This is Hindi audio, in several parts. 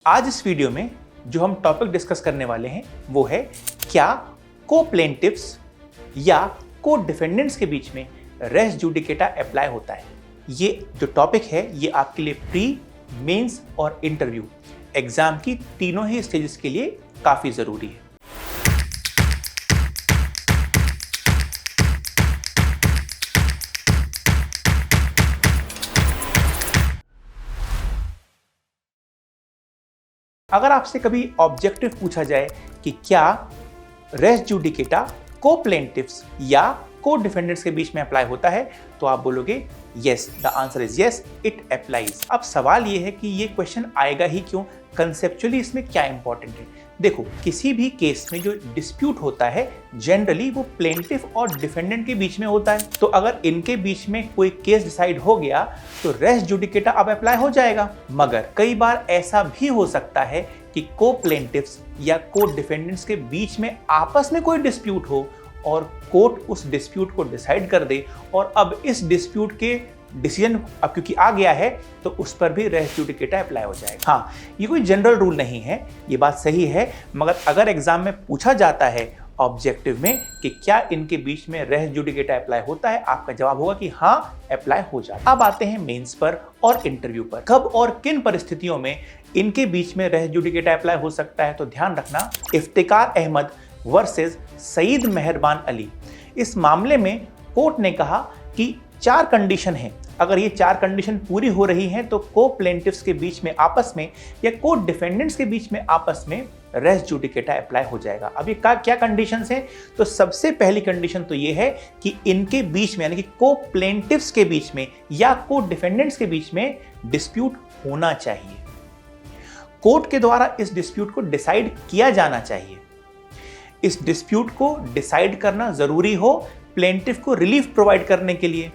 आज इस वीडियो में जो हम टॉपिक डिस्कस करने वाले हैं वो है क्या को प्लेंटिफ्स या को डिफेंडेंट्स के बीच में रेस जुडिकेटा अप्लाई होता है। ये जो टॉपिक है ये आपके लिए प्री, मेंस और इंटरव्यू एग्जाम की तीनों ही स्टेजेस के लिए काफी जरूरी है। अगर आपसे कभी ऑब्जेक्टिव पूछा जाए कि क्या रेस जुडिकेटा को प्लेंटिफ्स या को डिफेंडेंट्स के बीच में अप्लाई होता है तो आप बोलोगे yes, the answer is yes, it applies. अब सवाल ये है कि ये क्वेश्चन आएगा ही क्यों, कंसेप्चुअली इसमें क्या इंपॉर्टेंट है। देखो, किसी भी केस में जो डिस्प्यूट होता है जनरली वो प्लेंटिफ और डिफेंडेंट के बीच में होता है। तो अगर इनके बीच में कोई केस डिसाइड हो गया तो रेस जुडिकेटा अब अप्लाई हो जाएगा। मगर कई बार ऐसा भी हो सकता है कि को प्लेंटिफ्स या को डिफेंडेंट्स के बीच में आपस में कोई डिस्प्यूट हो और कोर्ट उस डिस्प्यूट को डिसाइड कर दे और अब इस डिस्प्यूट के डिसीजन अब क्योंकि आ गया है तो उस पर भी रेस जुडिकेटा अप्लाई हो जाएगा। हाँ, ये कोई जनरल रूल नहीं है, ये बात सही है, मगर अगर एग्जाम में पूछा जाता है ऑब्जेक्टिव में कि क्या इनके बीच में रेस जुडिकेटा अप्लाई होता है, आपका जवाब होगा कि हाँ, अप्लाई हो जाता है। अब आते हैं मेंस पर और इंटरव्यू पर। कब और किन परिस्थितियों में इनके बीच में रेस जुडिकेटा अप्लाई हो सकता है, तो ध्यान रखना, इफ्तिकार अहमद वर्सेस सईद मेहरबान अली। इस मामले में कोर्ट ने कहा कि 4 कंडीशन हैं। अगर ये 4 कंडीशन पूरी हो रही हैं तो को प्लेंटिफ्स के बीच में आपस में या को डिफेंडेंट्स के बीच में आपस में रेस जुडिकेटा अप्लाई हो जाएगा। अब ये क्या कंडीशंस हैं? तो सबसे पहली कंडीशन तो ये है कि इनके बीच में यानी कि को प्लेंटिफ्स के बीच में या को डिफेंडेंट्स के बीच में डिस्प्यूट होना चाहिए। कोर्ट के द्वारा इस डिस्प्यूट को डिसाइड किया जाना चाहिए। इस डिस्प्यूट को डिसाइड करना जरूरी हो प्लेंटिफ को रिलीफ प्रोवाइड करने के लिए।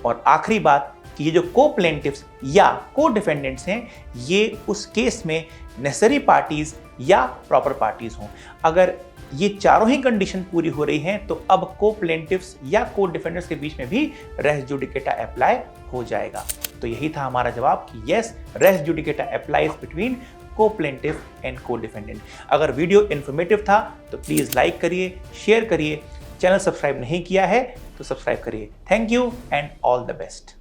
और आखिरी बात कि ये जो को प्लेंटिफ्स या को डिफेंडेंट्स हैं ये उस केस में नेसेसरी पार्टीज या प्रॉपर पार्टीज हों। अगर ये चारों ही कंडीशन पूरी हो रही हैं तो अब को प्लेंटिफ्स या को डिफेंडेंट्स के बीच में भी रेस जुडिकेटा अप्लाई हो जाएगा। तो यही था हमारा जवाब कि yes, res judicata applies between co plaintiff and co defendant. अगर वीडियो इन्फॉर्मेटिव था तो प्लीज लाइक करिए, शेयर करिए, चैनल सब्सक्राइब नहीं किया है तो सब्सक्राइब करिए। Thank you and all the best.